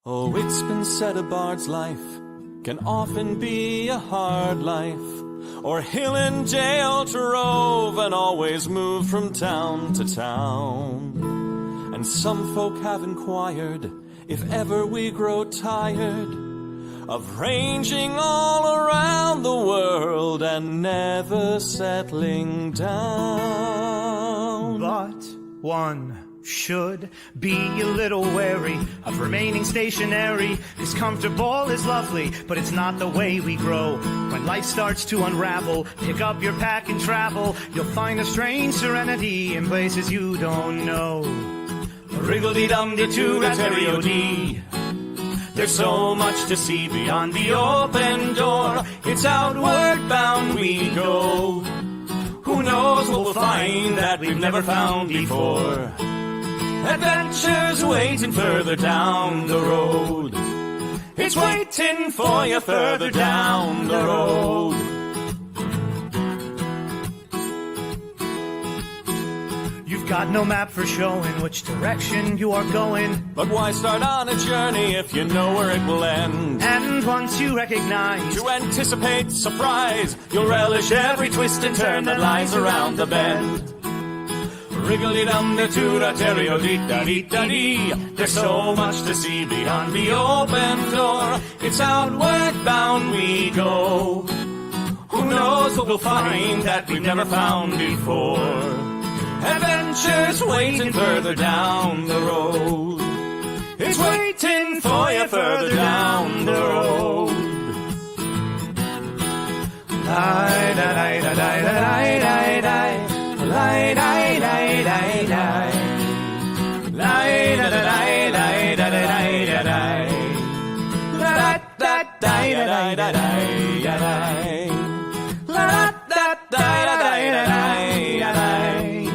Oh, it's been said a bard's life can often be a hard life, or hill and jail to rove and always move from town to town. And some folk have inquired if ever we grow tired of ranging all around the world and never settling down. But one should be a little wary of remaining stationary, 'cause comfortable is lovely, but it's not the way we grow. When life starts to unravel, pick up your pack and travel. You'll find a strange serenity in places you don't know. Wriggle-dee-dum-dee-too-da-terry-o-dee. There's so much to see beyond the open door. It's outward bound we go. Who knows what we'll find that we've never found before. Adventures waiting further down the road. It's waiting for you further down the road. You've got no map for showing which direction you are going. But why start on a journey if you know where it will end? And once you recognize, to anticipate surprise, you'll relish every twist and turn that lies around the bend. Wriggle-dee-dum-dee-too-da-terry-o-dee-da-dee-da-dee. There's so much to see beyond the open door. It's outward bound we go. Who knows what we'll find that we've never found before. Adventures waiting further down the road. It's waiting for you further down the road. Lie-da-lie-da-lie-da-lie-da-lie. Lie-da-lie-da-lie-da-lie. Lie-da-da-lie-da-lie-da-lie-da-lie. La-da-da-lie-da-lie-da-lie. La-da-da-lie-da-lie-da-lie.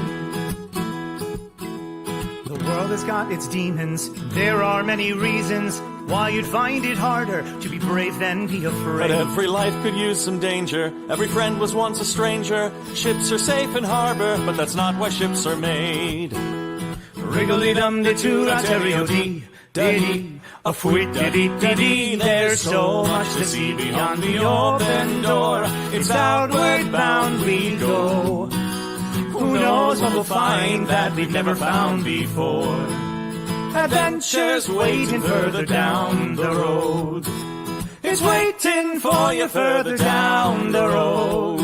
The world has got its demons. There are many reasons why you'd find it harder to be brave than be afraid. But every life could use some danger. Every friend was once a stranger. Ships are safe in harbor, but that's not why ships are made. Wriggle-dee-dum-dee-too-da-terry-o-dee, dee-dee, a fwit-dee-dee-dee-dee. There's so much to see beyond the open door. It's outward bound we go. Who knows what we'll find that we've never found before. Adventures waiting further down the road. It's waiting for you further down the road.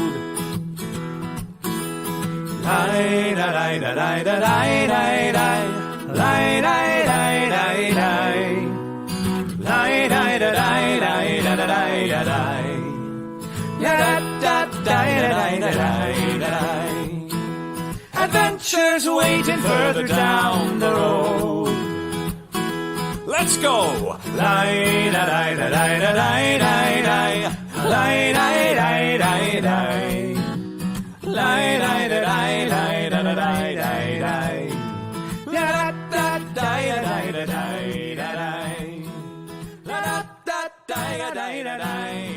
Lie-da-lie-da-lie-da-lie-da-lie. Lie-da-lie-da-lie-da-lie. Lie-da-lie-da-lie-da-lie-da-lie. La-da-da-lie-da-lie-da-lie. Adventures waiting further down the road. Let's go! Lie-da-lie-da-lie-da-lie-da-lie. Lie-da-lie-da-lie-da-lie. Lie-da-lie-da-lie-da-lie-da-lie. La-da-da-lie-da-lie-da-lie. La-da-da-lie-da-lie-da-lie.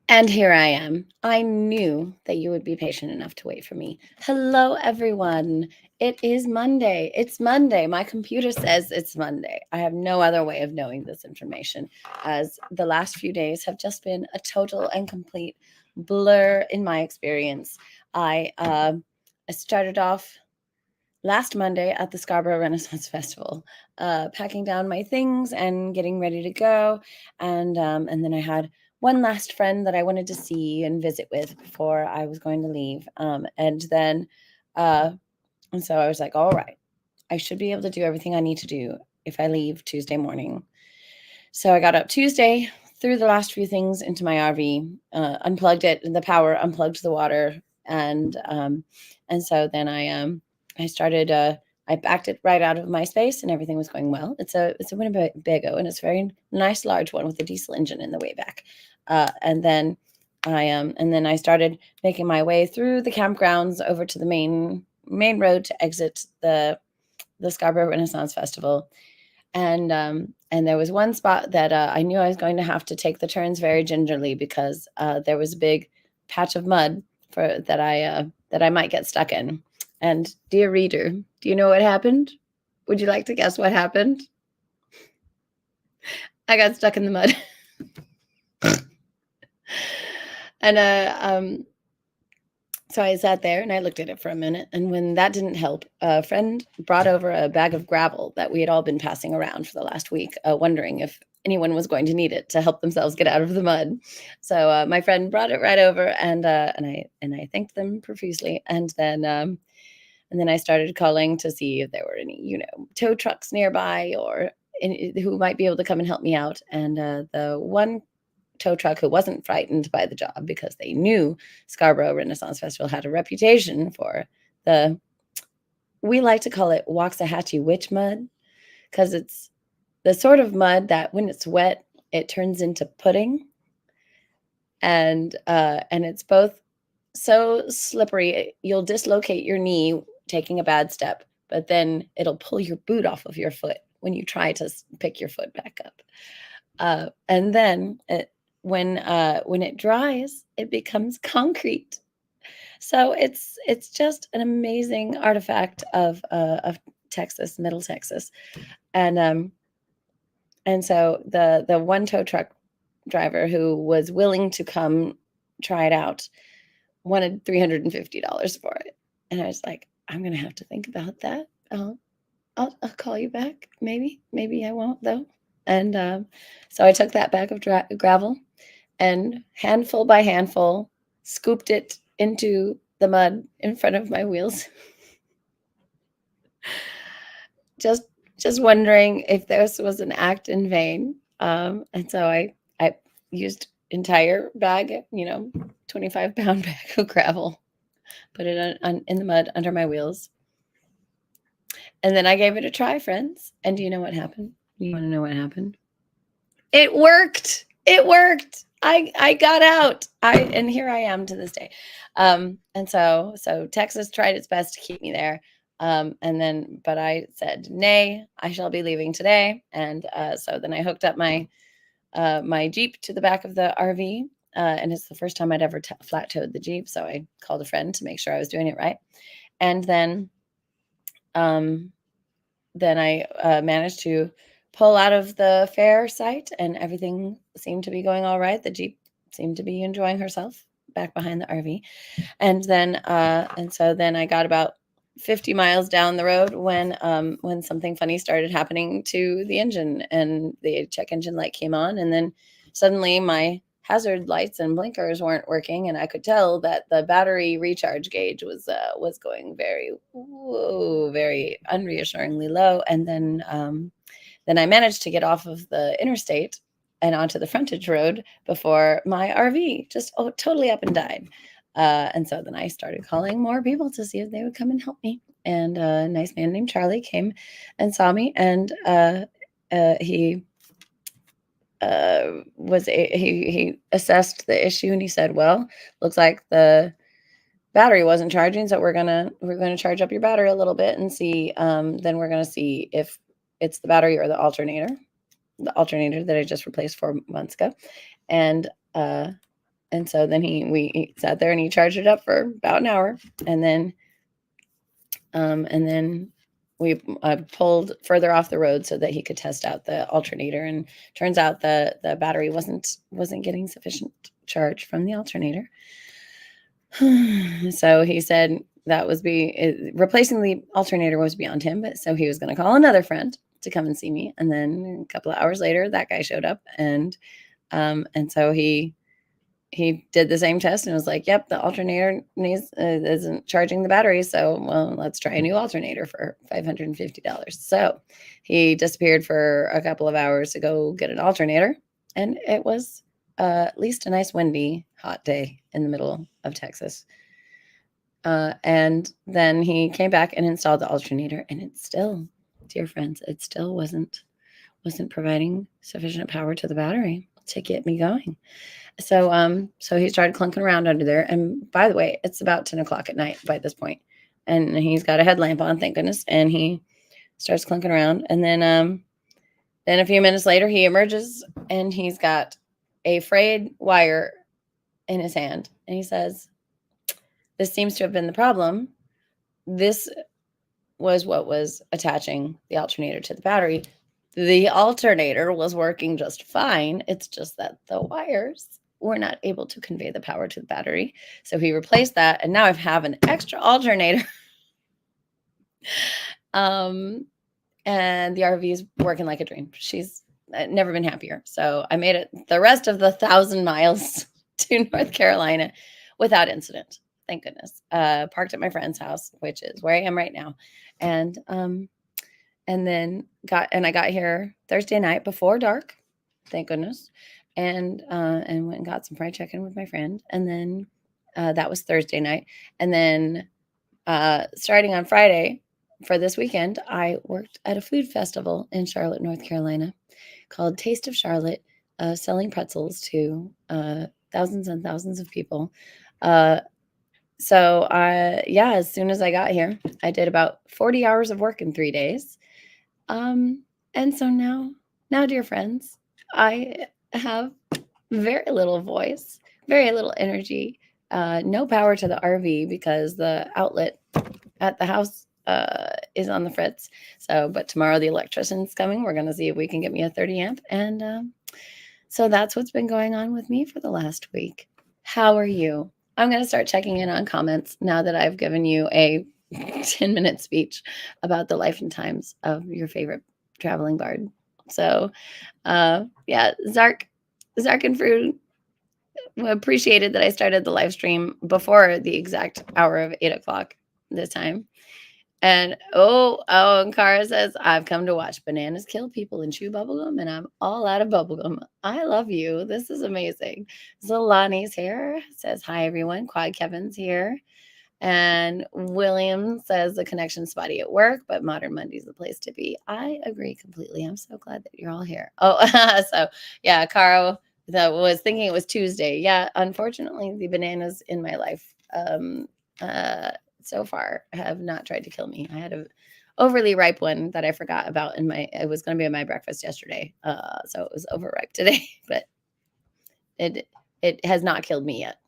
And here I am. I knew that you would be patient enough to wait for me. Hello, everyone. It is Monday. It's Monday. My computer says it's Monday. I have no other way of knowing this information, as the last few days have just been a total and complete blur in my experience. I started off last Monday at the Scarborough Renaissance Festival, packing down my things and getting ready to go. And then I had one last friend that I wanted to see and visit with before I was going to leave. And so I was like, all right, I should be able to do everything I need to do if I leave Tuesday morning. So I got up Tuesday, threw the last few things into my RV, unplugged it, the power, unplugged the water. And so then I started, I backed it right out of my space and everything was going well. It's a Winnebago and it's a very nice large one with a diesel engine in the way back. And then and then I started making my way through the campgrounds over to the main road to exit the Scarborough Renaissance Festival. And there was one spot that I knew I was going to have to take the turns very gingerly because there was a big patch of mud that I might get stuck in. And dear reader, do you know what happened? Would you like to guess what happened? I got stuck in the mud. And so I sat there and I looked at it for a minute. And when that didn't help, a friend brought over a bag of gravel that we had all been passing around for the last week, wondering if anyone was going to need it to help themselves get out of the mud. So my friend brought it right over, and I thanked them profusely. And then I started calling to see if there were any, tow trucks nearby or who might be able to come and help me out. And the one tow truck who wasn't frightened by the job, because they knew Scarborough Renaissance Festival had a reputation for we like to call it Waxahachie witch mud, because it's the sort of mud that when it's wet, it turns into pudding. And it's both so slippery, you'll dislocate your knee taking a bad step, but then it'll pull your boot off of your foot when you try to pick your foot back up. And then when it dries, it becomes concrete. So it's just an amazing artifact of Texas, Middle Texas. And so the one tow truck driver who was willing to come try it out wanted $350 for it. And I was like, I'm going to have to think about that. I'll call you back. Maybe I won't though. And so I took that bag of gravel and handful by handful scooped it into the mud in front of my wheels. just wondering if this was an act in vain. And so I used entire bag, 25-pound bag of gravel, put it in the mud under my wheels. And then I gave it a try, friends. And do you know what happened? You want to know what happened? It worked. It worked. I got out. And here I am to this day. And so Texas tried its best to keep me there. But I said, nay, I shall be leaving today. And so then I hooked up my Jeep to the back of the RV. And it's the first time I'd ever flat towed the Jeep. So I called a friend to make sure I was doing it right. And then I managed to pull out of the fair site, and everything seemed to be going all right. The Jeep seemed to be enjoying herself back behind the RV. And so then I got about 50 miles down the road when something funny started happening to the engine, and the check engine light came on, and then suddenly my hazard lights and blinkers weren't working, and I could tell that the battery recharge gauge was going very unreassuringly low. And then I managed to get off of the interstate and onto the frontage road before my RV just totally up and died. And so then I started calling more people to see if they would come and help me. And a nice man named Charlie came and saw me, and he assessed the issue, and he said, well, looks like the battery wasn't charging, so we're gonna charge up your battery a little bit and see. Then we're gonna see if it's the battery or the alternator that I just replaced 4 months ago. And so then we sat there and he charged it up for about an hour, and then we pulled further off the road so that he could test out the alternator. And turns out the battery wasn't getting sufficient charge from the alternator. So he said that replacing the alternator was beyond him, but so he was going to call another friend to come and see me. And then a couple of hours later, that guy showed up, and so he did the same test and was like, yep, the alternator isn't charging the battery. So, well, let's try a new alternator for $550. So he disappeared for a couple of hours to go get an alternator. And it was at least a nice windy, hot day in the middle of Texas. And then he came back and installed the alternator, and it still, dear friends, it still wasn't providing sufficient power to the battery. to get me going. So he started clunking around under there. And by the way, it's about 10 o'clock at night by this point. And he's got a headlamp on, thank goodness. And he starts clunking around. And then a few minutes later, he emerges and he's got a frayed wire in his hand. And he says, "This seems to have been the problem. This was what was attaching the alternator to the battery. The alternator was working just fine. It's just that the wires were not able to convey the power to the battery. So he replaced that. And now I have an extra alternator." And the RV is working like a dream. She's never been happier. So I made it the rest of the 1,000 miles to North Carolina without incident. Thank goodness. Parked at my friend's house, which is where I am right now. And then I got here Thursday night before dark. Thank goodness. And went and got some fried chicken with my friend. And then that was Thursday night. And then starting on Friday for this weekend, I worked at a food festival in Charlotte, North Carolina called Taste of Charlotte, selling pretzels to thousands and thousands of people. As soon as I got here, I did about 40 hours of work in 3 days. And so now, dear friends, I have very little voice, very little energy, no power to the RV because the outlet at the house is on the fritz. But tomorrow the electrician's coming. We're going to see if we can get me a 30 amp. And so that's what's been going on with me for the last week. How are you? I'm going to start checking in on comments now that I've given you a 10-minute speech about the life and times of your favorite traveling bard. So, Zark and Pru appreciated that I started the live stream before the exact hour of 8 o'clock this time. And and Kara says, "I've come to watch bananas kill people and chew bubblegum, and I'm all out of bubblegum. I love you. This is amazing." Zolani's here, says, "Hi, everyone." Quad Kevin's here. And William says, "The connection's spotty at work, but Modern Monday's the place to be." I agree completely. I'm so glad that you're all here. Kara was thinking it was Tuesday. Yeah, unfortunately, the bananas in my life so far have not tried to kill me. I had a overly ripe one that I forgot about it was going to be in my breakfast yesterday. So it was overripe today, but it has not killed me yet.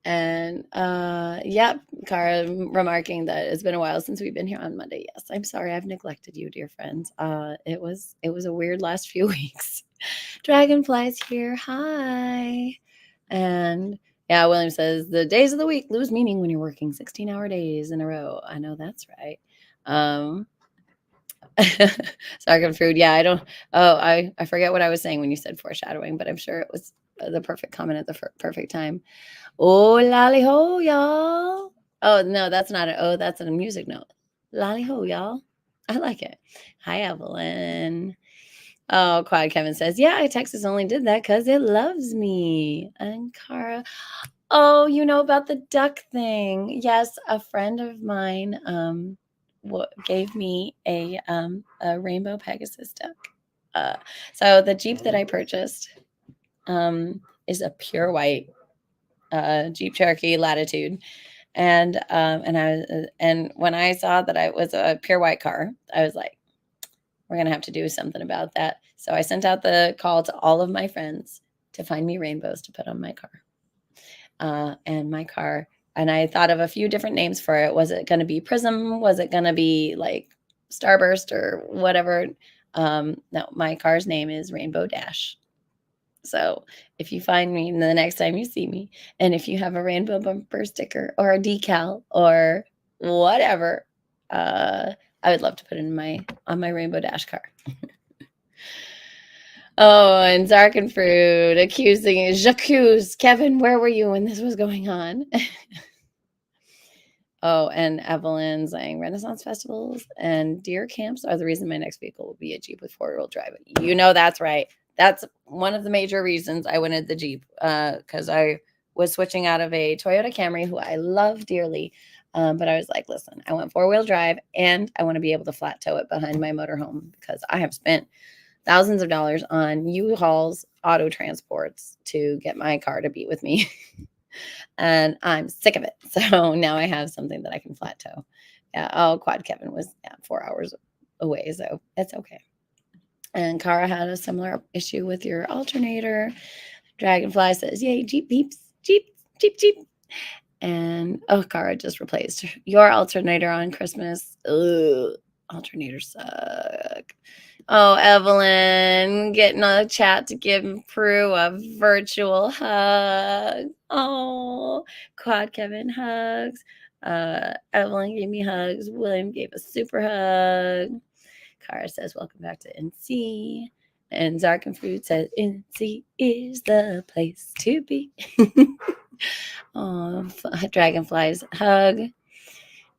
And Kara remarking that it's been a while since we've been here on Monday. Yes, I'm sorry I've neglected you, dear friends. It was a weird last few weeks. Dragonfly's here. Hi. And yeah, William says, "The days of the week lose meaning when you're working 16-hour days in a row." I know that's right. Sargon food. Yeah, I forget what I was saying when you said foreshadowing, but I'm sure it was the perfect comment at the perfect time. Oh, lolly ho, y'all. Oh, no, that's not that's a music note. Lolly ho, y'all. I like it. Hi, Evelyn. Oh, Quad Kevin says, "Yeah, Texas only did that because it loves me." And Cara, oh, you know about the duck thing. Yes, a friend of mine gave me a rainbow Pegasus duck. So the Jeep that I purchased is a pure white Jeep Cherokee Latitude. And when I saw that it was a pure white car, I was like, we're going to have to do something about that. So I sent out the call to all of my friends to find me rainbows to put on my car. And I thought of a few different names for it. Was it going to be Prism? Was it going to be like Starburst or whatever? No, my car's name is Rainbow Dash. So if you find me the next time you see me, and if you have a rainbow bumper sticker or a decal or whatever, I would love to put it on my Rainbow Dash car. Oh, and Zark and Fruit accusing J'accuse Kevin, where were you when this was going on? Oh, and Evelyn saying Renaissance festivals and deer camps are the reason my next vehicle will be a Jeep with 4-wheel drive. You know, that's right. That's one of the major reasons I wanted the Jeep, because I was switching out of a Toyota Camry, who I love dearly. But I was like, listen, I want 4-wheel drive and I want to be able to flat tow it behind my motorhome because I have spent thousands of dollars on U-Hauls auto transports to get my car to be with me. And I'm sick of it. So now I have something that I can flat tow. Yeah. Oh, Quad Kevin was 4 hours away. So it's okay. And Kara had a similar issue with your alternator. Dragonfly says, yay, Jeep beeps, Jeep, Jeep, Jeep. And Kara just replaced your alternator on Christmas. Ugh, alternators suck. Oh, Evelyn, getting on the chat to give Pru a virtual hug. Oh, Quad Kevin hugs. Evelyn gave me hugs. William gave a super hug. Kara says, welcome back to NC. And Zark and Fruit says, NC is the place to be. Oh, Dragonflies hug.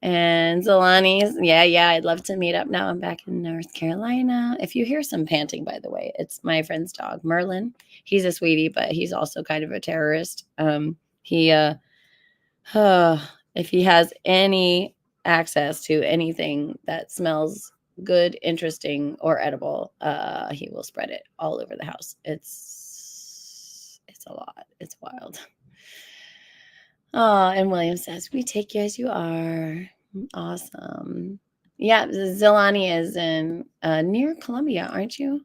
And Zolani's, yeah, I'd love to meet up now. I'm back in North Carolina. If you hear some panting, by the way, it's my friend's dog, Merlin. He's a sweetie, but he's also kind of a terrorist. If he has any access to anything that smells good, interesting, or edible, he will spread it all over the house. It's a lot. It's wild. Oh, and William says, we take you as you are. Awesome. Yeah, Zilani is in near Columbia, aren't you?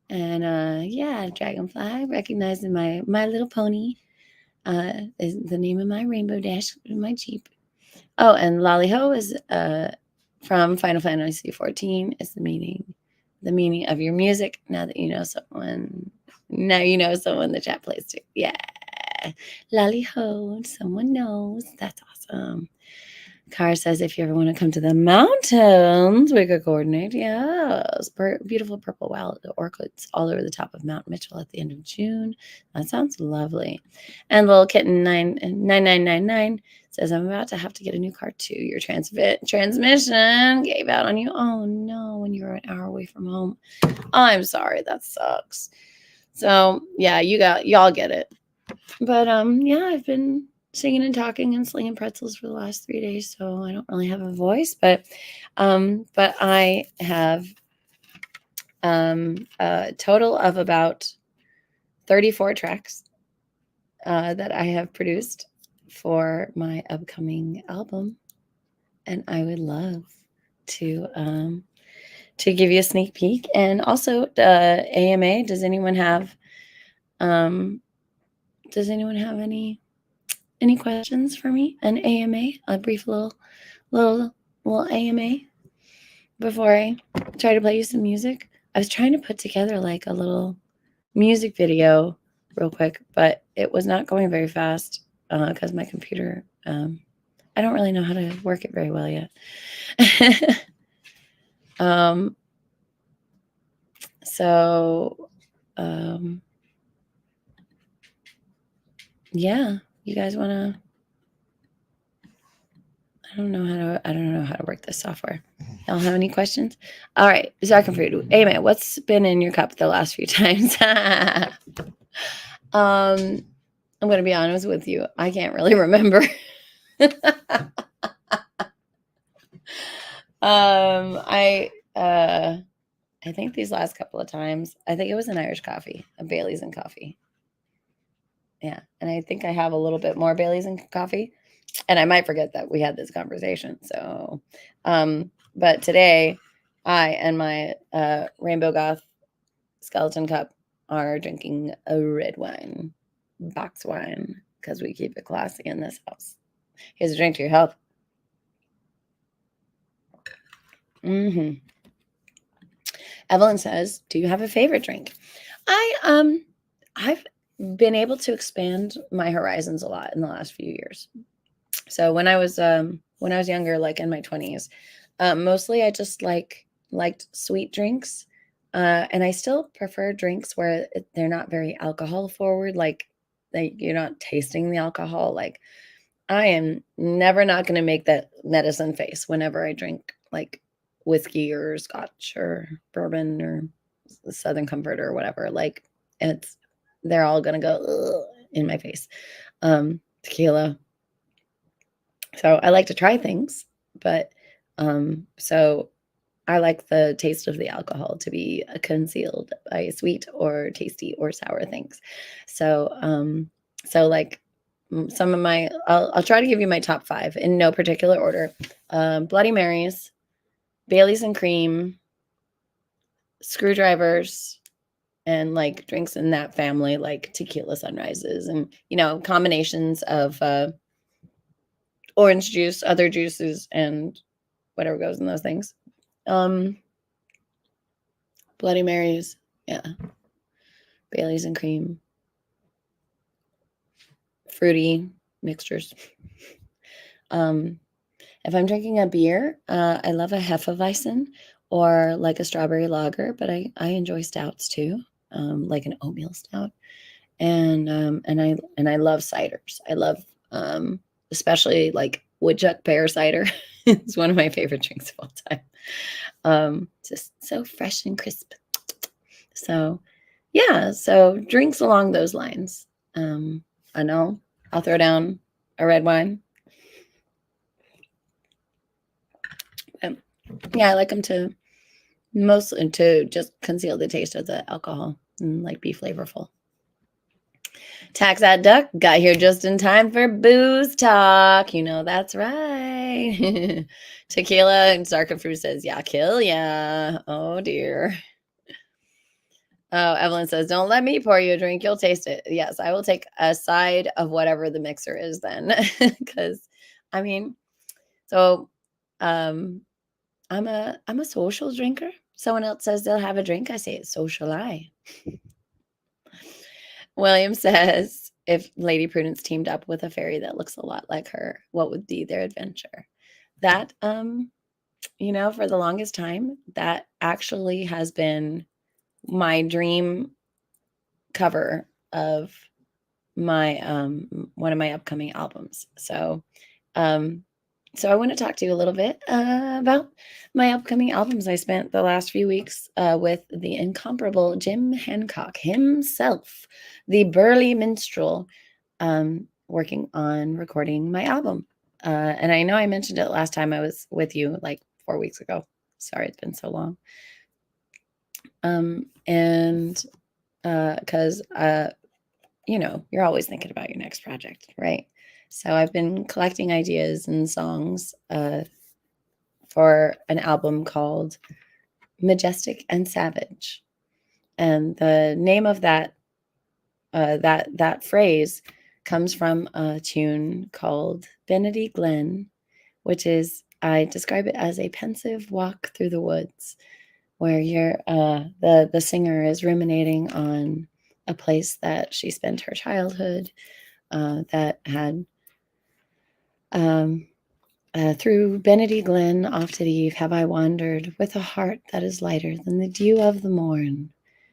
And yeah, Dragonfly, recognizing my Little Pony is the name of my Rainbow Dash, my Jeep. Oh, and Lollyho is from Final Fantasy 14 is the meaning of your music. Now you know someone the chat plays too. Yeah. Lolly ho, someone knows. That's awesome. Car says, if you ever want to come to the mountains, we could coordinate. Yes. Beautiful purple wild orchids all over the top of Mount Mitchell at the end of June. That sounds lovely. And Little Kitten 9999 says, I'm about to have to get a new car too. Your transmission gave out on you. Oh no, when you were an hour away from home. I'm sorry. That sucks. So yeah, y'all get it. But yeah, I've been singing and talking and slinging pretzels for the last 3 days, so I don't really have a voice. But I have a total of about 34 tracks that I have produced for my upcoming album, and I would love to give you a sneak peek. And also, AMA. Does anyone have any questions for me? An AMA, a brief little AMA before I try to play you some music. I was trying to put together like a little music video real quick, but it was not going very fast because my computer, I don't really know how to work it very well yet. Yeah, you guys want to? I don't know how to work this software. Y'all have any questions? All right, Zark and Fruit. Amen. What's been in your cup the last few times? I'm going to be honest with you. I can't really remember. I think these last couple of times, I think it was an Irish coffee, a Bailey's and coffee. Yeah, and I think I have a little bit more Bailey's and coffee, and I might forget that we had this conversation. So, but today, I and my Rainbow Goth skeleton cup are drinking a red wine, box wine, because we keep it classy in this house. Here's a drink to your health. Evelyn says, do you have a favorite drink? I've been able to expand my horizons a lot in the last few years. So when I was younger, like in my 20s, mostly I just liked sweet drinks. And I still prefer drinks where they're not very alcohol forward, like you're not tasting the alcohol. Like I am never not going to make that medicine face whenever I drink like whiskey or scotch or bourbon or Southern Comfort or whatever. Like they're all going to go in my face. Tequila. So I like to try things, but so I like the taste of the alcohol to be concealed by sweet or tasty or sour things. So, like some of my, I'll try to give you my top 5 in no particular order. Bloody Marys, Baileys and cream, screwdrivers, and like drinks in that family, like tequila sunrises, and combinations of orange juice, other juices, and whatever goes in those things. Bloody Marys, yeah, Baileys and cream, fruity mixtures. If I'm drinking a beer, I love a Hefeweizen or like a strawberry lager, but I enjoy stouts too, like an oatmeal stout, and I love ciders. I love especially like woodchuck pear cider. It's one of my favorite drinks of all time. Just so fresh and crisp. So yeah, so drinks along those lines. I know I'll throw down a red wine. Yeah, I like them to mostly to just conceal the taste of the alcohol and like be flavorful. Tax that duck got here just in time for booze talk. That's right. Tequila and Sarka Fruit says, yeah, kill ya. Oh dear. Oh, Evelyn says, don't let me pour you a drink. You'll taste it. Yes, I will take a side of whatever the mixer is then. Because I'm a social drinker. Someone else says they'll have a drink. I say it's social I. William says, if Lady Prudence teamed up with a fairy that looks a lot like her, what would be their adventure? That, for the longest time, that actually has been my dream cover of my one of my upcoming albums. So I want to talk to you a little bit about my upcoming albums. I spent the last few weeks with the incomparable Jim Hancock himself, the burly minstrel, working on recording my album. And I know I mentioned it last time I was with you, like 4 weeks ago. Sorry, it's been so long. And because you're always thinking about your next project, right? So I've been collecting ideas and songs for an album called Majestic and Savage. And the name of that phrase comes from a tune called Benedy Glen, which is, I describe it as a pensive walk through the woods, where the singer is ruminating on a place that she spent her childhood, that had through Benedy Glen oft at eve have I wandered, with a heart that is lighter than the dew of the morn,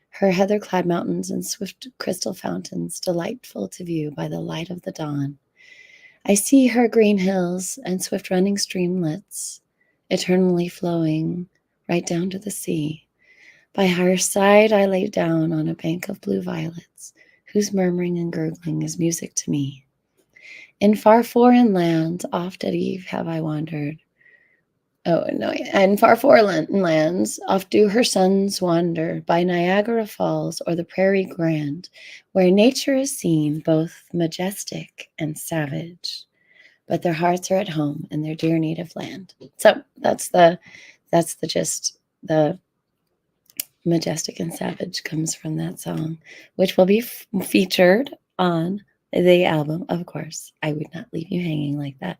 her heather-clad mountains and swift crystal fountains delightful to view by the light of the dawn. I see her green hills and swift running streamlets, eternally flowing right down to the sea. By her side I lay down on a bank of blue violets, whose murmuring and gurgling is music to me. In far foreign lands, oft at eve have I wandered. Oh, no, in far foreign lands, oft do her sons wander by Niagara Falls or the Prairie Grand, where nature is seen both majestic and savage, but their hearts are at home in their dear native land. So that's the gist. The Majestic and Savage comes from that song, which will be featured on the album, of course. I would not leave you hanging like that.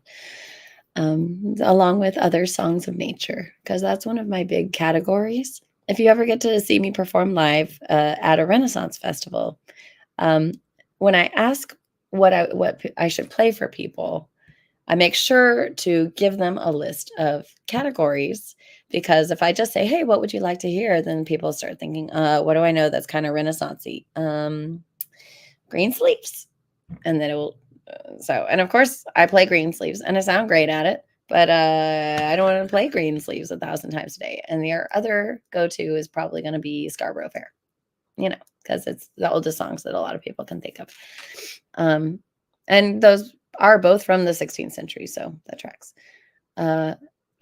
Along with other songs of nature, because that's one of my big categories. If you ever get to see me perform live at a Renaissance festival, when I ask what I should play for people, I make sure to give them a list of categories, because if I just say, hey, what would you like to hear? Then people start thinking, what do I know that's kind of Renaissance-y? Green sleeves. And then it will, and of course I play green sleeves and I sound great at it, but I don't want to play green sleeves 1,000 times a day. And their other go-to is probably going to be Scarborough Fair, because it's the oldest songs that a lot of people can think of. And those are both from the 16th century, so that tracks.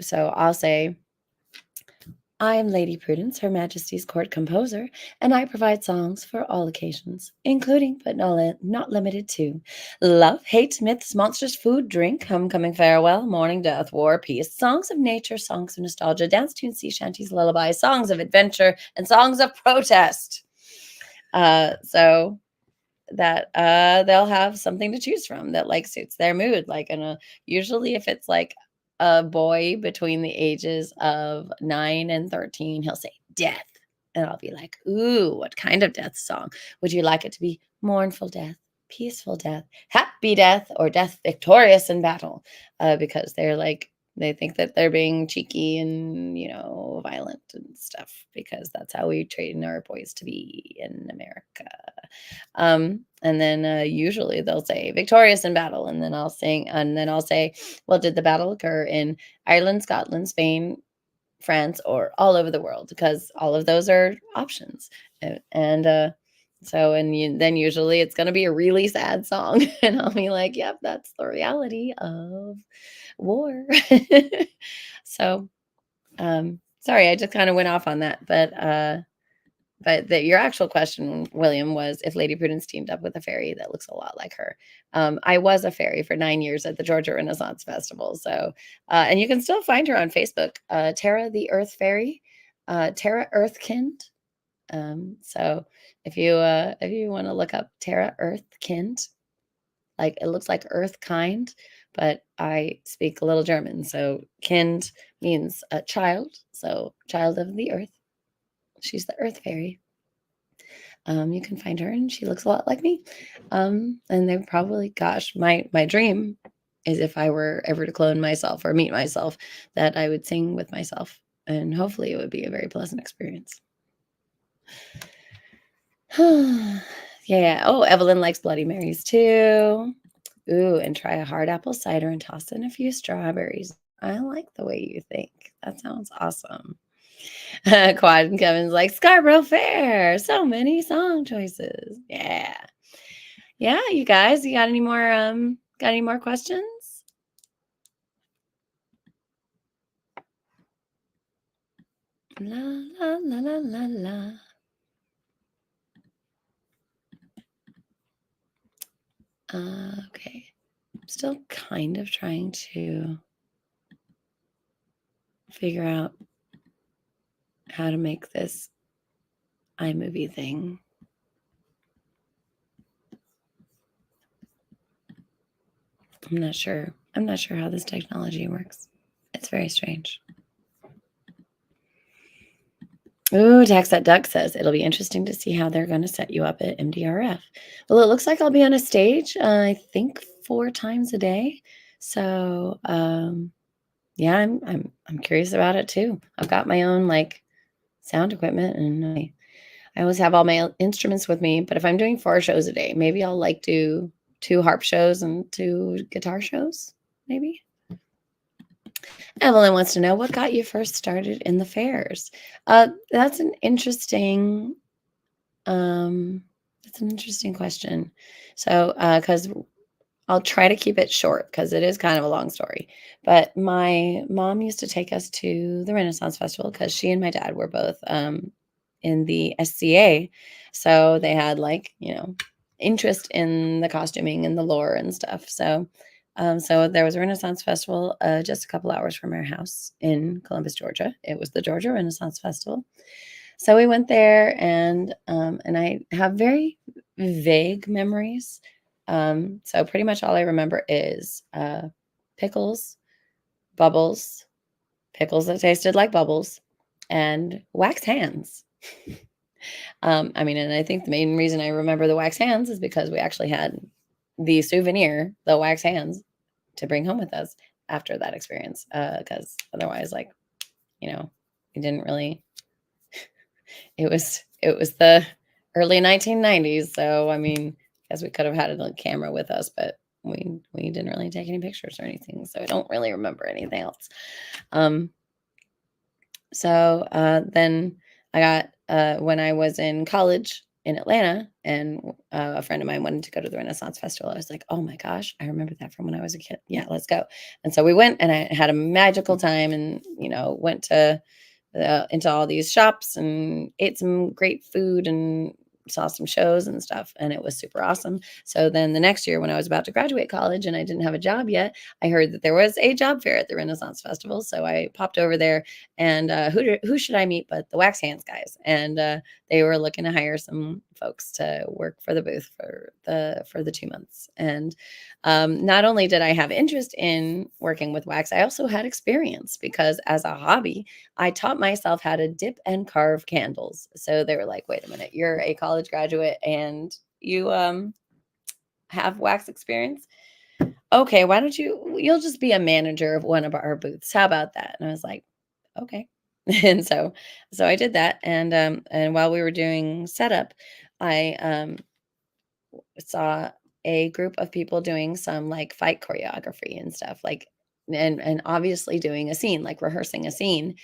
So I'll say, I am Lady Prudence, Her Majesty's court composer, and I provide songs for all occasions, including but not limited to love, hate, myths, monsters, food, drink, homecoming, farewell, mourning, death, war, peace, songs of nature, songs of nostalgia, dance tunes, sea shanties, lullabies, songs of adventure, and songs of protest. So that they'll have something to choose from that like suits their mood. Like, usually if it's like a boy between the ages of 9 and 13, he'll say death. And I'll be like, ooh, what kind of death song? Would you like it to be mournful death, peaceful death, happy death, or death victorious in battle? Because they think that they're being cheeky and, violent and stuff, because that's how we train our boys to be in America. And then usually they'll say victorious in battle. And then I'll say, well, did the battle occur in Ireland, Scotland, Spain, France, or all over the world? Because all of those are options. Then usually it's going to be a really sad song. And I'll be like, yep, that's the reality of war. So, sorry, I just kind of went off on that. But your actual question, William, was if Lady Prudence teamed up with a fairy that looks a lot like her. I was a fairy for 9 years at the Georgia Renaissance Festival. So, and you can still find her on Facebook, Tara the Earth Fairy, Tara Earthkind. So if you want to look up Tara Earthkind, like it looks like Earth kind, but I speak a little German. So kind means a child. So child of the earth. She's the Earth Fairy. You can find her, and she looks a lot like me. And they probably, gosh, my dream is if I were ever to clone myself or meet myself, that I would sing with myself, and hopefully it would be a very pleasant experience. Yeah. Oh, Evelyn likes Bloody Marys too. Ooh, and try a hard apple cider and toss in a few strawberries. I like the way you think. That sounds awesome. Quad and Kevin's like Scarborough Fair. So many song choices. Yeah. Yeah, you guys, you got any more questions? La la la la la la. Okay. I'm still kind of trying to figure out how to make this iMovie thing. I'm not sure how this technology works. It's very strange. Ooh, Tax That Duck says it'll be interesting to see how they're going to set you up at MDRF. Well, it looks like I'll be on a stage, I think 4 times a day. So, yeah, I'm curious about it too. I've got my own like sound equipment, and I always have all my instruments with me. But if I'm doing 4 shows a day, maybe I'll like do 2 harp shows and 2 guitar shows, maybe. Evelyn wants to know, what got you first started in the fairs? That's an interesting question. So, because I'll try to keep it short because it is kind of a long story. But my mom used to take us to the Renaissance Festival because she and my dad were both in the SCA. So they had interest in the costuming and the lore and stuff. So there was a Renaissance Festival just a couple hours from our house in Columbus, Georgia. It was the Georgia Renaissance Festival. So we went there, and I have very vague memories. So pretty much all I remember is pickles, bubbles, pickles that tasted like bubbles, and wax hands. And I think the main reason I remember the wax hands is because we actually had the souvenir, the wax hands, to bring home with us after that experience. Because otherwise, we didn't really. It was the early 1990s, so guess we could have had a camera with us, but we didn't really take any pictures or anything, so I don't really remember anything else. Then I got when I was in college in Atlanta, and a friend of mine wanted to go to the Renaissance Festival. I was like, oh my gosh, I remember that from when I was a kid. Yeah, let's go. And so we went, and I had a magical time, and went to into all these shops and ate some great food and saw some shows and stuff, and it was super awesome. So then the next year when I was about to graduate college and I didn't have a job yet, I heard that there was a job fair at the Renaissance Festival. So I popped over there, and who should I meet but the Wax Hands guys? And they were looking to hire some folks to work for the booth for the 2 months. And not only did I have interest in working with wax, I also had experience because as a hobby, I taught myself how to dip and carve candles. So they were like, wait a minute, you're a college graduate and you have wax experience? Okay, why don't you'll just be a manager of one of our booths. How about that? And I was like, okay. And so I did that. And while we were doing setup, I saw a group of people doing some like fight choreography and stuff, like and obviously doing a scene, like rehearsing a scene.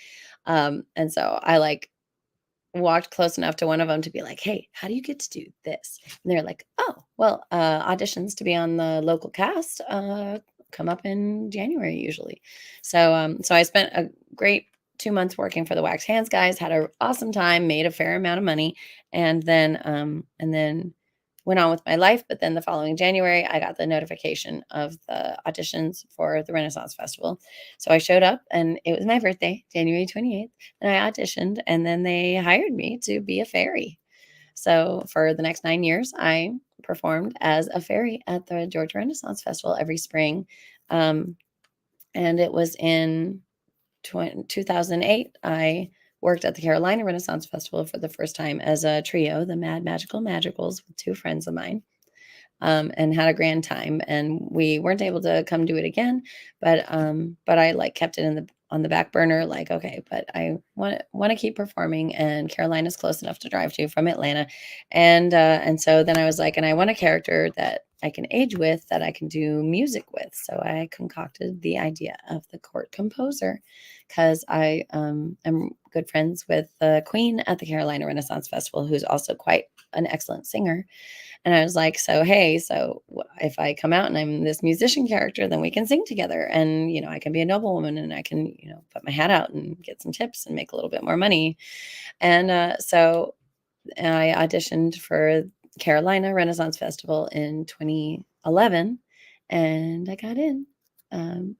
And so I like walked close enough to one of them to be like, hey, how do you get to do this? And they're like, oh, well, auditions to be on the local cast come up in January usually. So I spent a great 2 months working for the Wax Hands guys, had an awesome time, made a fair amount of money, and then went on with my life. But then the following January, I got the notification of the auditions for the Renaissance Festival. So I showed up and it was my birthday, January 28th, and I auditioned, and then they hired me to be a fairy. So for the next 9 years, I performed as a fairy at the Georgia Renaissance Festival every spring. And it was in 2008, I worked at the Carolina Renaissance Festival for the first time as a trio, the Mad Magical Magicals, with two friends of mine, and had a grand time. And we weren't able to come do it again, but I like kept it on the back burner. Like, okay, but I want to keep performing, and Carolina's close enough to drive to from Atlanta, and so then I was like, and I want a character that I can age with, that I can do music with. So I concocted the idea of the court composer, because I am good friends with the queen at the Carolina Renaissance Festival, who's also quite an excellent singer. And I was like, so, hey, if I come out and I'm this musician character, then we can sing together. And, I can be a noblewoman, and I can, put my hat out and get some tips and make a little bit more money. And so I auditioned for Carolina Renaissance Festival in 2011, and I got in, and,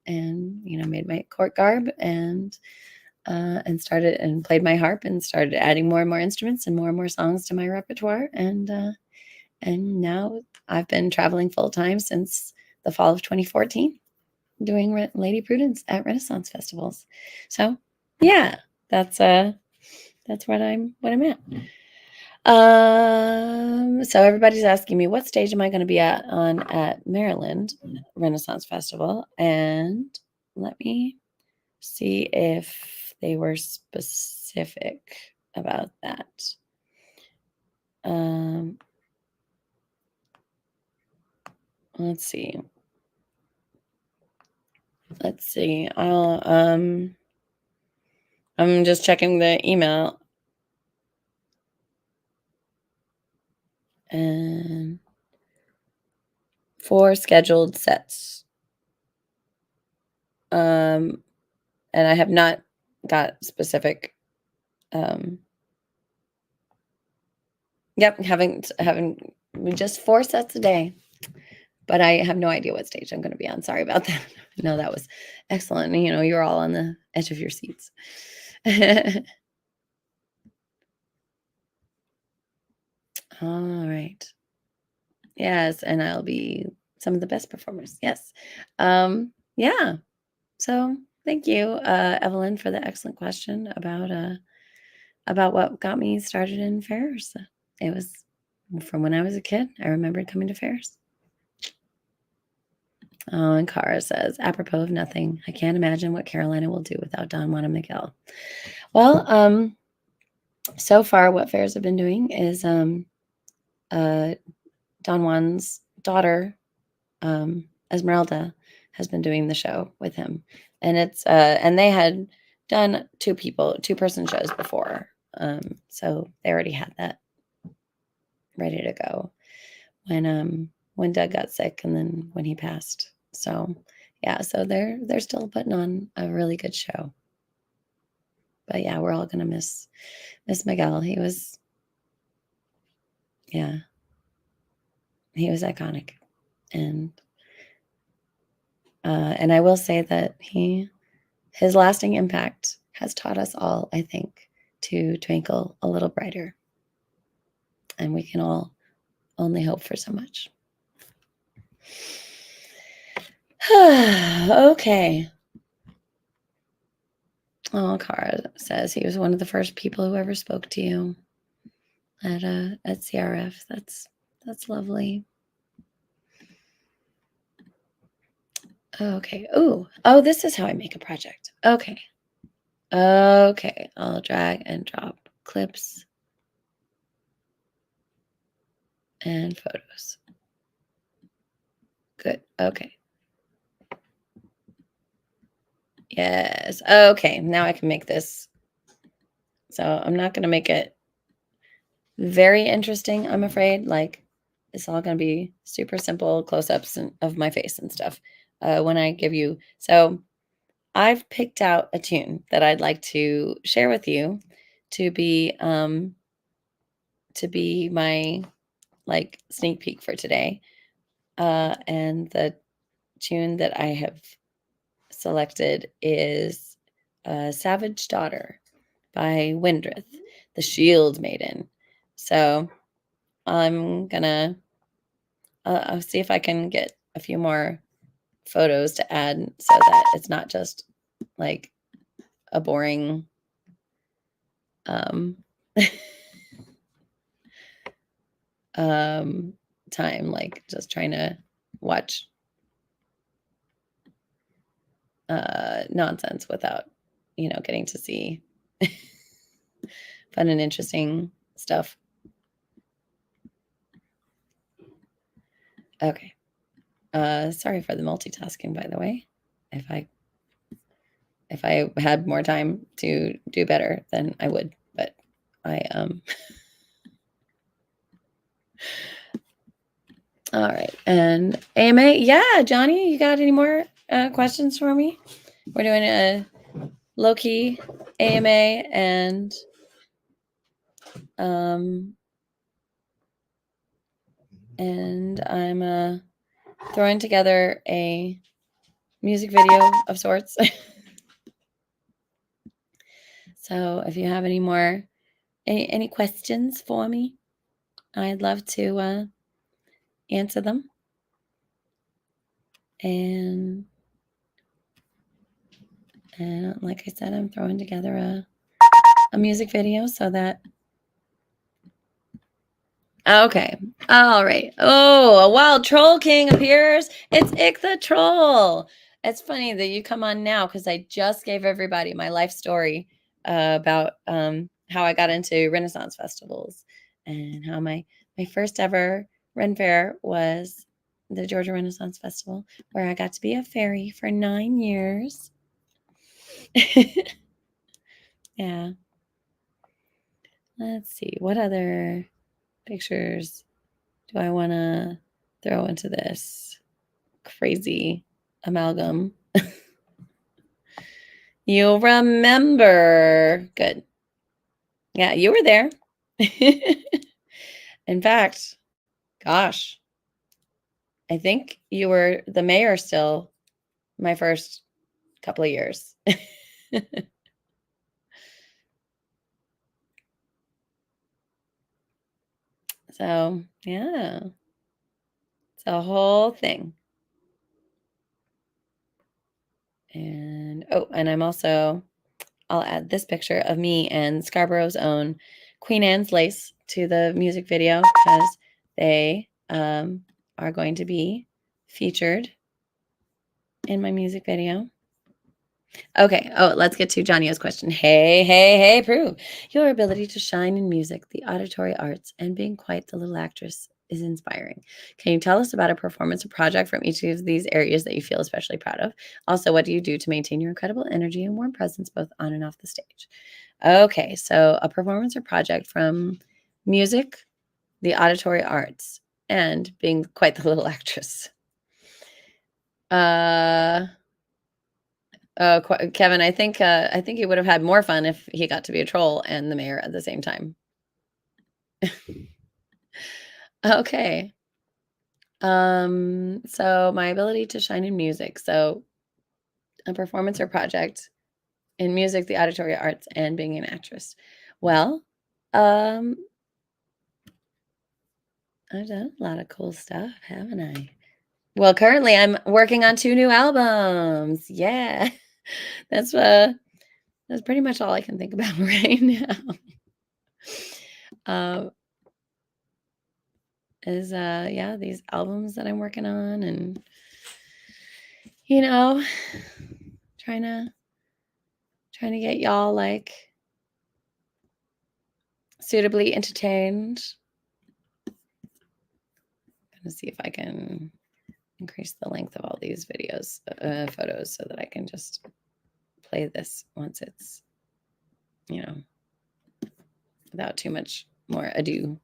made my court garb and started and played my harp and started adding more and more instruments and more songs to my repertoire. And now I've been traveling full time since the fall of 2014, doing Lady Prudence at Renaissance festivals. So yeah, that's what I'm at. So everybody's asking me, what stage am I going to be at Maryland Renaissance Festival? And let me see if they were specific about that. Let's see. I'm just checking the email. And 4 scheduled sets. And I have not got specific. Yep, having just 4 sets a day. But I have no idea what stage I'm going to be on. Sorry about that. No, that was excellent. You're all on the edge of your seats. All right. Yes, and I'll be some of the best performers. Yes. Yeah. So thank you, Evelyn, for the excellent question about what got me started in fairs. It was from when I was a kid. I remembered coming to fairs. Oh, and Cara says, apropos of nothing, I can't imagine what Carolina will do without Don Juan and Miguel. Well, so far what fairs have been doing is Don Juan's daughter, Esmeralda, has been doing the show with him. And it's and they had done 2-person shows before. So they already had that ready to go when Doug got sick and then when he passed. So yeah, so they're still putting on a really good show. But yeah, we're all gonna miss Miguel. He was iconic. And I will say that his lasting impact has taught us all, I think, to twinkle a little brighter. And we can all only hope for so much. Okay. Oh, Cara says he was one of the first people who ever spoke to you at CRF. That's lovely. Okay. Oh, this is how I make a project. Okay. I'll drag and drop clips and photos. Good. Okay. Yes. Okay. Now I can make this. So I'm not going to make it very interesting, I'm afraid. Like, it's all going to be super simple close-ups of my face and stuff when I give you. So I've picked out a tune that I'd like to share with you to be my like sneak peek for today. And the tune that I have selected is Savage Daughter by Windrith, the Shield Maiden. So I'm gonna I'll see if I can get a few more photos to add so that it's not just like a boring time, like just trying to watch nonsense without, getting to see fun and interesting stuff. Okay. Sorry for the multitasking, by the way. If I had more time to do better, then I would, but I all right. And AMA, yeah, Johnny, you got any more questions for me? We're doing a low-key AMA, and I'm throwing together a music video of sorts. So if you have any more any questions for me, I'd love to answer them. And like I said, I'm throwing together a music video so that. Okay. All right. Oh, a wild troll king appears. It's Ick the Troll. It's funny that you come on now because I just gave everybody my life story about how I got into Renaissance festivals and how my first ever Ren Fair was the Georgia Renaissance Festival, where I got to be a fairy for 9 years. Yeah. Let's see. What other pictures do I want to throw into this crazy amalgam? You'll remember. Good. Yeah, you were there. In fact, gosh, I think you were the mayor still my first couple of years. So, yeah, it's a whole thing. And, and I'll add this picture of me and Scarborough's own Queen Anne's lace to the music video because they are going to be featured in my music video. Okay. Let's get to Johnny O's question. Hey, Pru. Your ability to shine in music, the auditory arts, and being quite the little actress is inspiring. Can you tell us about a performance or project from each of these areas that you feel especially proud of? Also, what do you do to maintain your incredible energy and warm presence both on and off the stage? Okay. So a performance or project from music, the auditory arts, and being quite the little actress. Kevin, I think he would have had more fun if he got to be a troll and the mayor at the same time. Okay. So my ability to shine in music. So a performance or project in music, the auditory arts, and being an actress. Well, I've done a lot of cool stuff, haven't I? Well, currently I'm working on 2 new albums. Yeah. That's pretty much all I can think about right now. Yeah, these albums that I'm working on, and trying to get y'all like suitably entertained. Gonna see if I can increase the length of all these videos, photos, so that I can just play this once it's, without too much more ado.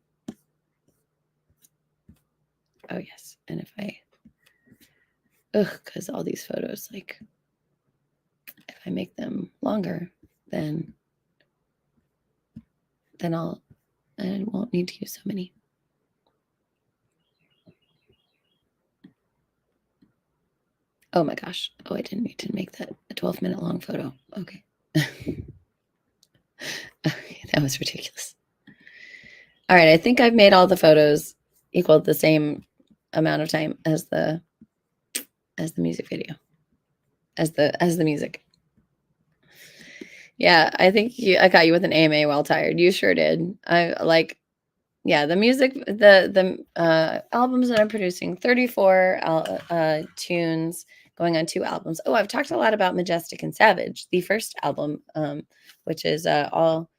Oh yes, and because all these photos, like, if I make them longer, then I won't need to use so many. Oh my gosh. Oh, I didn't need to make that a 12-minute long photo. Okay. Okay, that was ridiculous. All right, I think I've made all the photos equal the same amount of time as the music video. As the music. Yeah, I think I got you with an AMA while tired. You sure did. The music, the albums that I'm producing, 34 tunes going on 2 albums. Oh, I've talked a lot about Majestic and Savage, the first album, which is all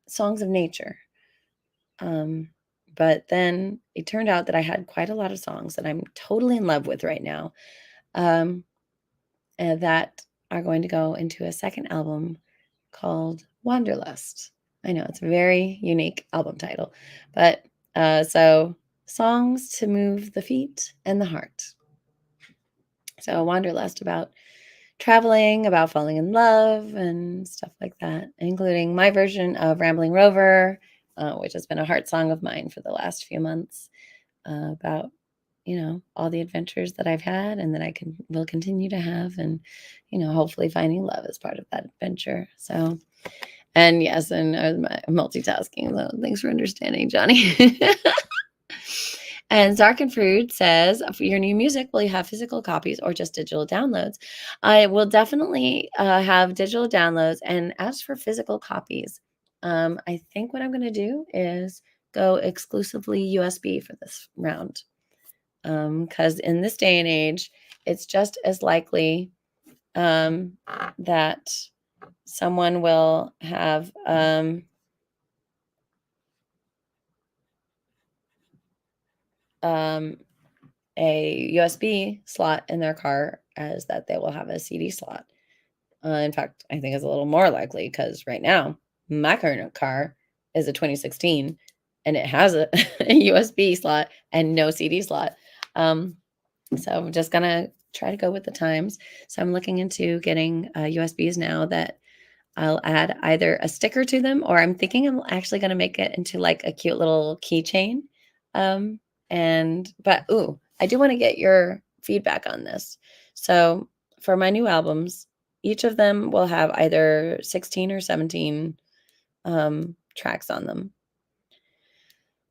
songs of nature. But then it turned out that I had quite a lot of songs that I'm totally in love with right now, and that are going to go into a second album called Wanderlust. I know it's a very unique album title, but so songs to move the feet and the heart. So Wanderlust, about traveling, about falling in love and stuff like that, including my version of Rambling Rover, which has been a heart song of mine for the last few months, about all the adventures that I've had and that will continue to have, and hopefully finding love as part of that adventure. So, and yes, and multitasking. So thanks for understanding, Johnny. And Zark and Fruit says, for your new music, will you have physical copies or just digital downloads? I will definitely have digital downloads. And as for physical copies, I think what I'm going to do is go exclusively USB for this round. Because in this day and age, it's just as likely that someone will have a USB slot in their car as that they will have a CD slot. In fact, I think it's a little more likely, because right now my current car is a 2016 and it has a USB slot and no CD slot. So I'm just gonna try to go with the times. So I'm looking into getting USBs now that I'll add either a sticker to them, or I'm thinking I'm actually gonna make it into like a cute little keychain. But I do want to get your feedback on this. So for my new albums, each of them will have either 16 or 17 tracks on them.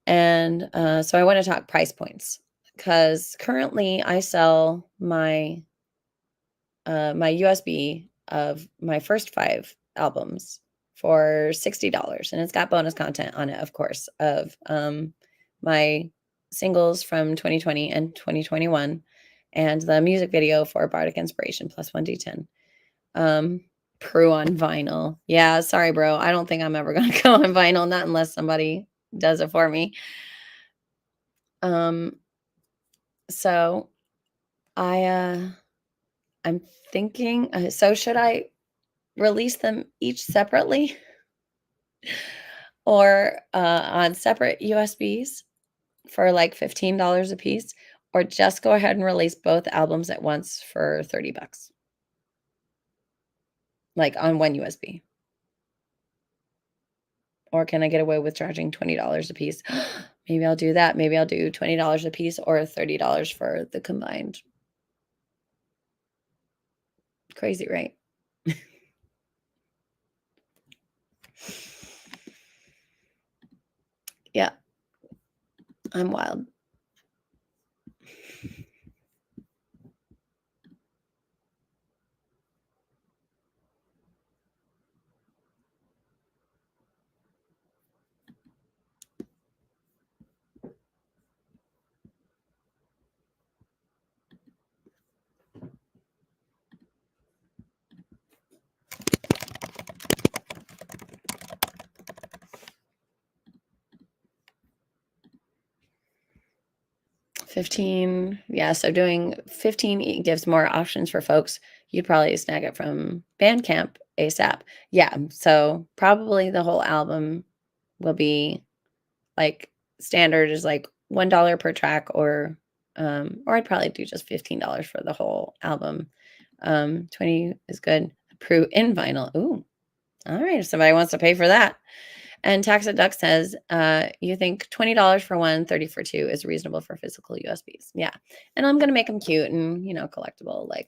And so I want to talk price points, because currently I sell my my USB of my first 5 albums for $60, and it's got bonus content on it, of course, of my singles from 2020 and 2021, and the music video for Bardic Inspiration plus 1D10. Pru on vinyl. Yeah, sorry, bro. I don't think I'm ever going to go on vinyl, not unless somebody does it for me. So I'm thinking, so should I release them each separately or on separate USBs for like $15 a piece, or just go ahead and release both albums at once for $30? like on one USB? Or can I get away with charging $20 a piece? Maybe I'll do that. Maybe I'll do $20 a piece or $30 for the combined. Crazy, right? Yeah, I'm wild. $15. Yeah, so doing 15 gives more options for folks. You'd probably snag it from Bandcamp ASAP. Yeah, so probably the whole album will be like standard is like $1 per track, or I'd probably do just $15 for the whole album. 20 is good. Pru in vinyl. Ooh, all right. If somebody wants to pay for that. And Tax at Duck says, you think $20 for one, 30 for two is reasonable for physical USBs. Yeah. And I'm going to make them cute and, collectible. Like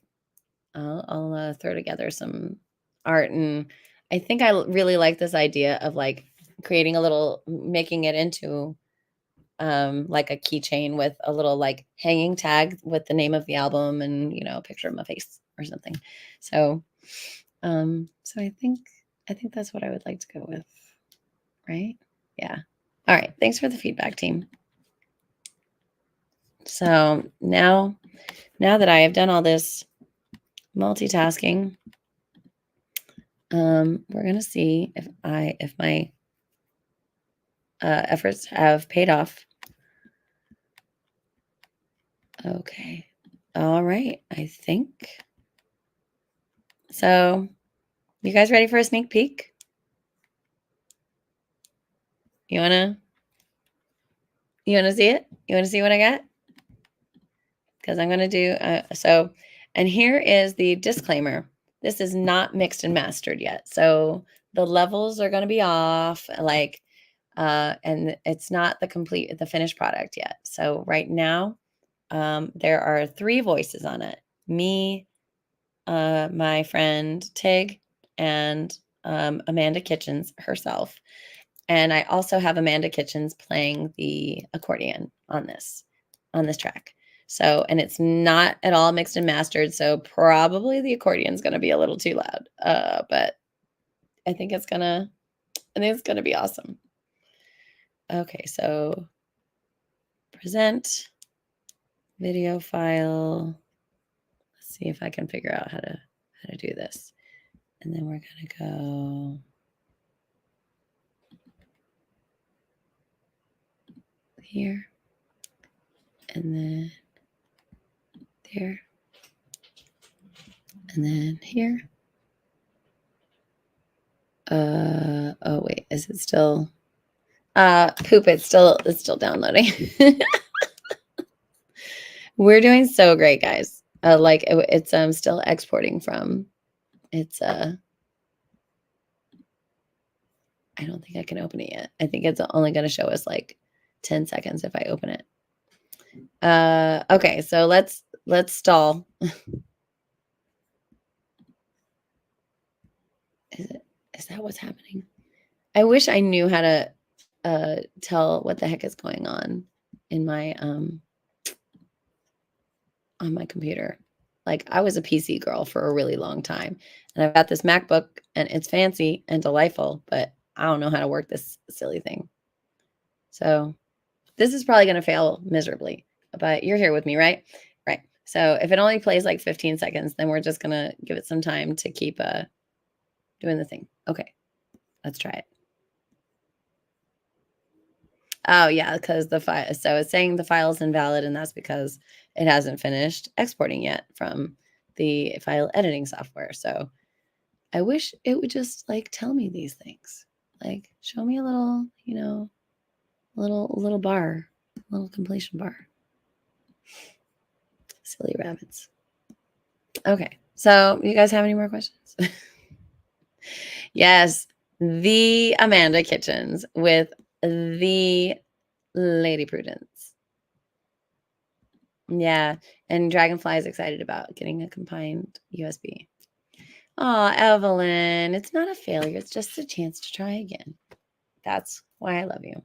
I'll throw together some art. And I think I really like this idea of like creating making it into like a keychain with a little like hanging tag with the name of the album and, a picture of my face or something. So, so I think that's what I would like to go with. Right? Yeah. All right. Thanks for the feedback, team. So now that I have done all this multitasking, we're going to see if my efforts have paid off. Okay. All right. I think so. You guys ready for a sneak peek? You wanna see it? You wanna see what I got? Because I'm gonna do so. And here is the disclaimer. This is not mixed and mastered yet, so the levels are gonna be off. And it's not the finished product yet. So right now, there are 3 voices on it: me, my friend Tig, and Amanda Kitchens herself. And I also have Amanda Kitchens playing the accordion on this track. So, and it's not at all mixed and mastered. So probably the accordion is going to be a little too loud. But I think it's going to be awesome. Okay. So present video file. Let's see if I can figure out how to do this. And then we're going to go here, and then there, and then here. Oh wait, is it still poop? It's still downloading. We're doing so great, guys. It's still exporting from I don't think I can open it yet. I think it's only going to show us like 10 seconds if I open it. Okay, so let's stall. Is that what's happening? I wish I knew how to tell what the heck is going on in my on my computer. Like I was a PC girl for a really long time, and I've got this MacBook and it's fancy and delightful, but I don't know how to work this silly thing. So this is probably going to fail miserably, but you're here with me, right? Right. So if it only plays like 15 seconds, then we're just going to give it some time to keep doing the thing. Okay, let's try it. Oh yeah, because the file, so it's saying the file is invalid, and that's because it hasn't finished exporting yet from the file editing software. So I wish it would just like tell me these things, like show me a little, little bar, little completion bar. Silly rabbits. Okay, so you guys have any more questions? Yes, the Amanda Kitchens with the Lady Prudence. Yeah, and Dragonfly is excited about getting a combined USB. Oh, Evelyn, it's not a failure. It's just a chance to try again. That's why I love you.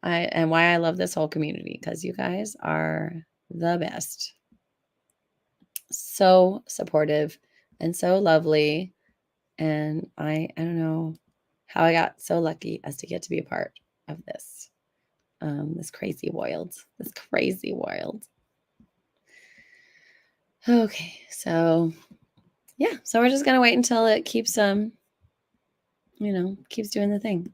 And why I love this whole community, because you guys are the best. So supportive and so lovely. And I don't know how I got so lucky as to get to be a part of this. This crazy world. This crazy world. Okay, so yeah, so we're just gonna wait until it keeps keeps doing the thing.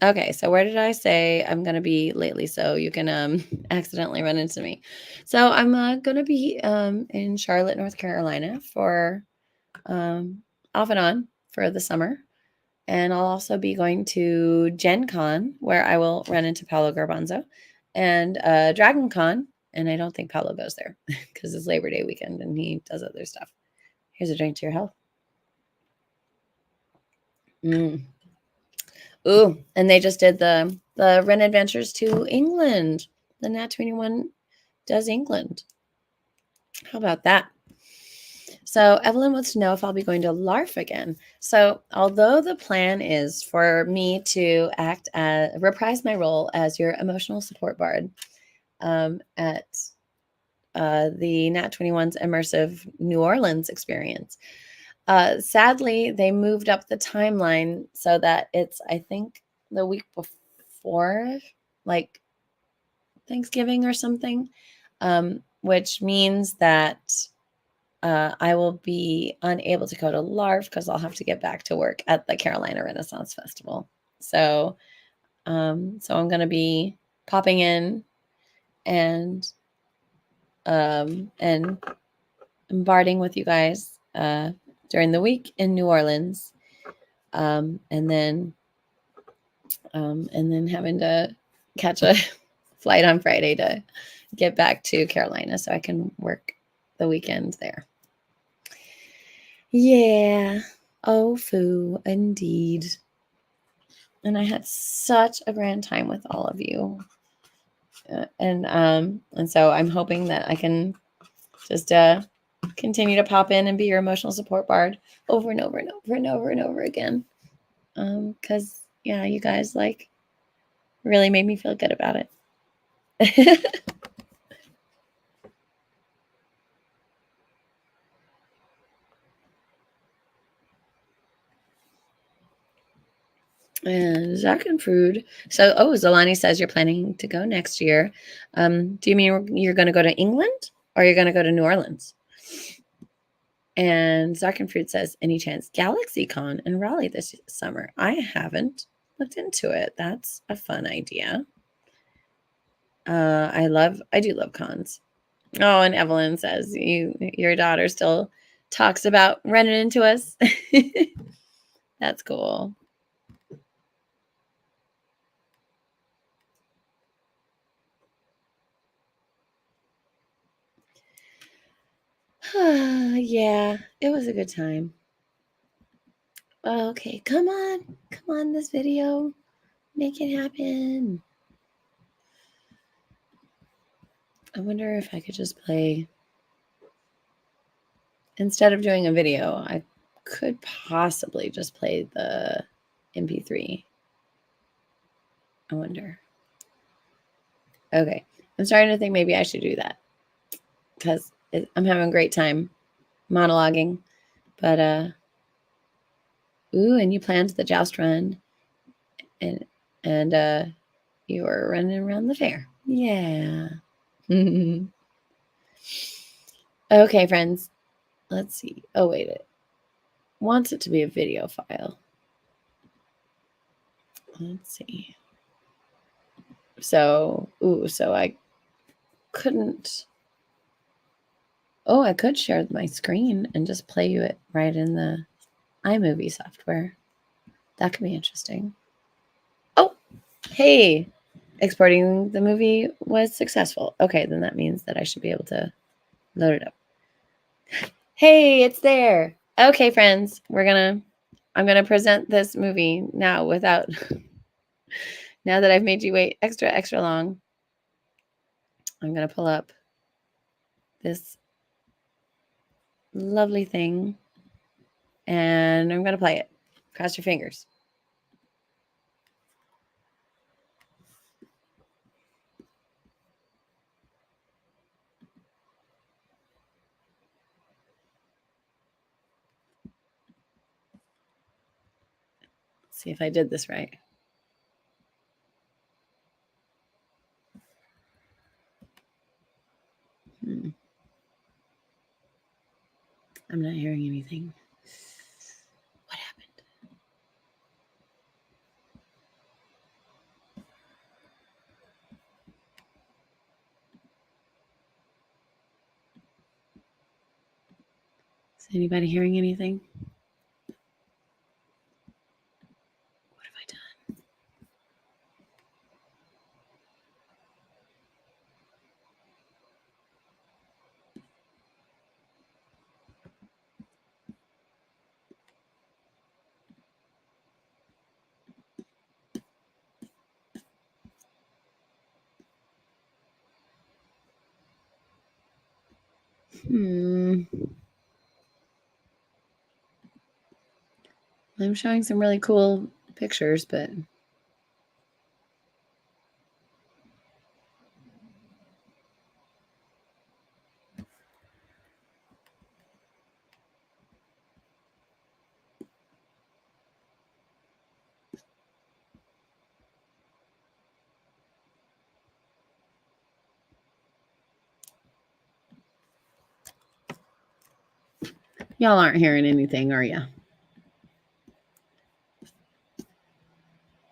Okay, so where did I say I'm gonna be lately so you can accidentally run into me? So I'm gonna be in Charlotte, North Carolina for off and on for the summer. And I'll also be going to Gen Con, where I will run into Paolo Garbanzo, and Dragon Con. And I don't think Paolo goes there because it's Labor Day weekend and he does other stuff. Here's a drink to your health. Ooh, and they just did the Ren Adventures to England. The Nat 21 does England. How about that? So Evelyn wants to know if I'll be going to LARF again. So although the plan is for me to reprise my role as your emotional support bard at the Nat 21's immersive New Orleans experience, sadly, they moved up the timeline so that it's, I think, the week before, like Thanksgiving or something, which means that I will be unable to go to LARF because I'll have to get back to work at the Carolina Renaissance Festival. So I'm going to be popping in and barding with you guys during the week in New Orleans, and then having to catch a flight on Friday to get back to Carolina so I can work the weekend there. Yeah. Oh, foo, indeed. And I had such a grand time with all of you. And so I'm hoping that I can just continue to pop in and be your emotional support bard over and over and over and over and over again. Because yeah, you guys like really made me feel good about it. And Zach and Prude. So, Zolani says you're planning to go next year. Do you mean you're going to go to England or you're going to go to New Orleans? And Zach and Prude says, any chance GalaxyCon in Raleigh this summer? I haven't looked into it. That's a fun idea. I do love cons. Oh, and Evelyn says your daughter still talks about running into us. That's cool. Yeah, it was a good time. Okay, come on, this video. Make it happen. I wonder if I could just play. Instead of doing a video, I could possibly just play the MP3. I wonder. Okay, I'm starting to think maybe I should do that because I'm having a great time monologuing. But and you planned the joust run, and you were running around the fair. Yeah. Okay, friends. Let's see. Oh, wait. It wants it to be a video file. Let's see. So I couldn't. Oh, I could share my screen and just play you it right in the iMovie software. That could be interesting. Oh, hey. Exporting the movie was successful. Okay, then that means that I should be able to load it up. Hey, it's there. Okay, friends, I'm gonna present this movie now without now that I've made you wait extra long. I'm gonna pull up this lovely thing and I'm gonna play it. Cross your fingers. Let's see if I did this right. I'm not hearing anything. What happened? Is anybody hearing anything? What have I done? I'm showing some really cool pictures, but y'all aren't hearing anything, are you?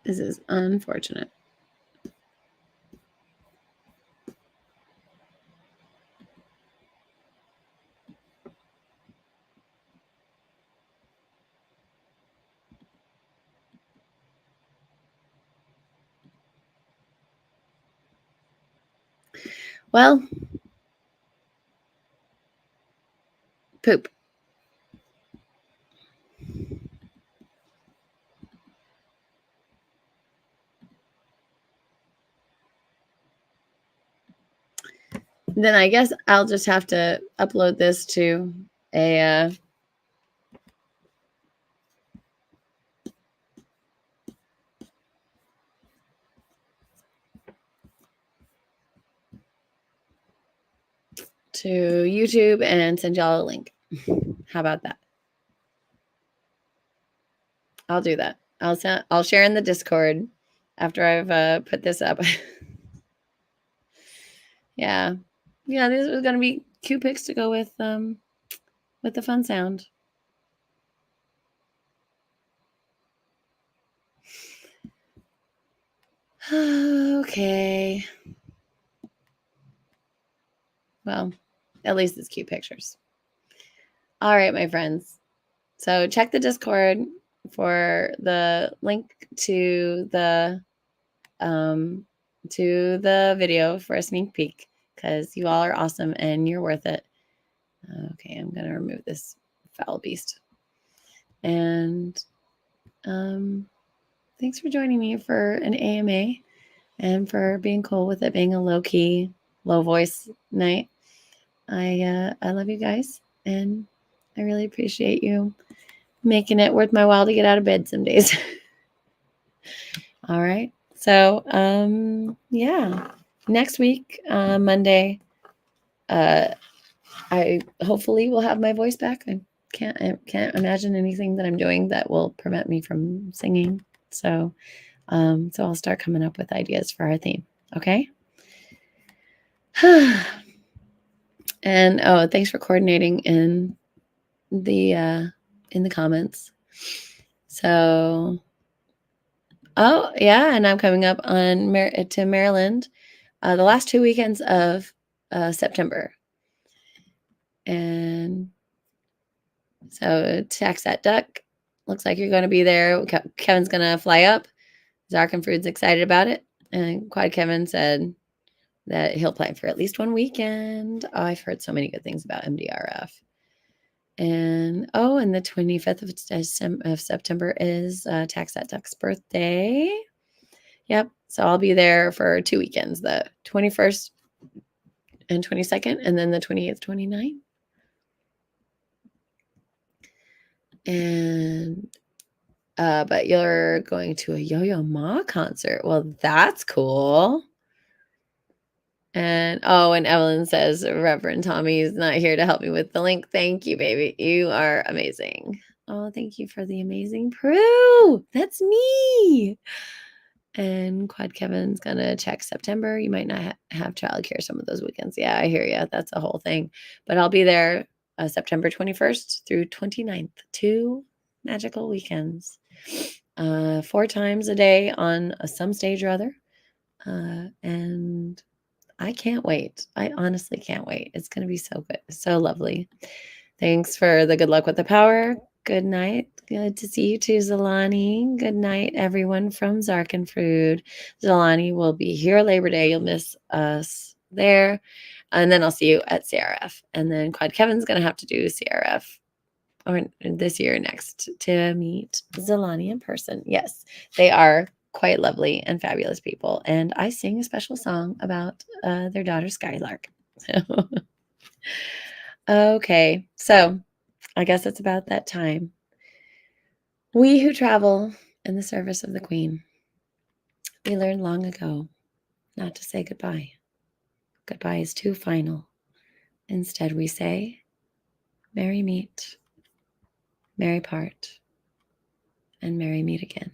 This is unfortunate. Well, poop. Then I guess I'll just have to upload this to a to YouTube and send y'all a link. How about that? I'll do that. I'll share in the Discord after I've put this up. Yeah. Yeah, this was gonna be cute pics to go with the fun sound. Okay. Well, at least it's cute pictures. All right, my friends. So check the Discord for the link to the video for a sneak peek because you all are awesome and you're worth it. Okay, I'm gonna remove this foul beast. And thanks for joining me for an AMA and for being cool with it being a low-key, low voice night. I love you guys and I really appreciate you making it worth my while to get out of bed some days. All right. So, yeah, next week, Monday, I hopefully will have my voice back. I can't imagine anything that I'm doing that will prevent me from singing. So I'll start coming up with ideas for our theme. Okay. And thanks for coordinating in the comments. So, yeah, and I'm coming up on to Maryland the last 2 weekends of September. And so tax that duck. Looks like you're going to be there. Kevin's going to fly up. Zark and Frood's excited about it. And Quad Kevin said that he'll plan for at least one weekend. Oh, I've heard so many good things about MDRF. And the 25th of September is Tax at Duck's birthday. Yep. So I'll be there for 2 weekends, the 21st and 22nd, and then the 28th, 29th. And but you're going to a Yo-Yo Ma concert. Well, that's cool. And Evelyn says Reverend Tommy is not here to help me with the link. Thank you, baby. You are amazing. Oh, thank you for the amazing Pru. That's me. And Quad Kevin's gonna check September. You might not have childcare some of those weekends. Yeah, I hear you. That's a whole thing. But I'll be there September 21st through 29th. 2 magical weekends. 4 times a day on some stage or other. And I can't wait. I honestly can't wait. It's going to be so good. So lovely. Thanks for the good luck with the power. Good night. Good to see you too, Zalani. Good night, everyone from Zarkin Food. Zalani will be here Labor Day. You'll miss us there. And then I'll see you at CRF. And then Quad Kevin's going to have to do CRF or this year next to meet Zalani in person. Yes, they are quite lovely and fabulous people. And I sing a special song about their daughter, Skylark. Okay, so I guess it's about that time. We who travel in the service of the Queen, we learned long ago not to say goodbye. Goodbye is too final. Instead, we say, merry meet, merry part, and merry meet again.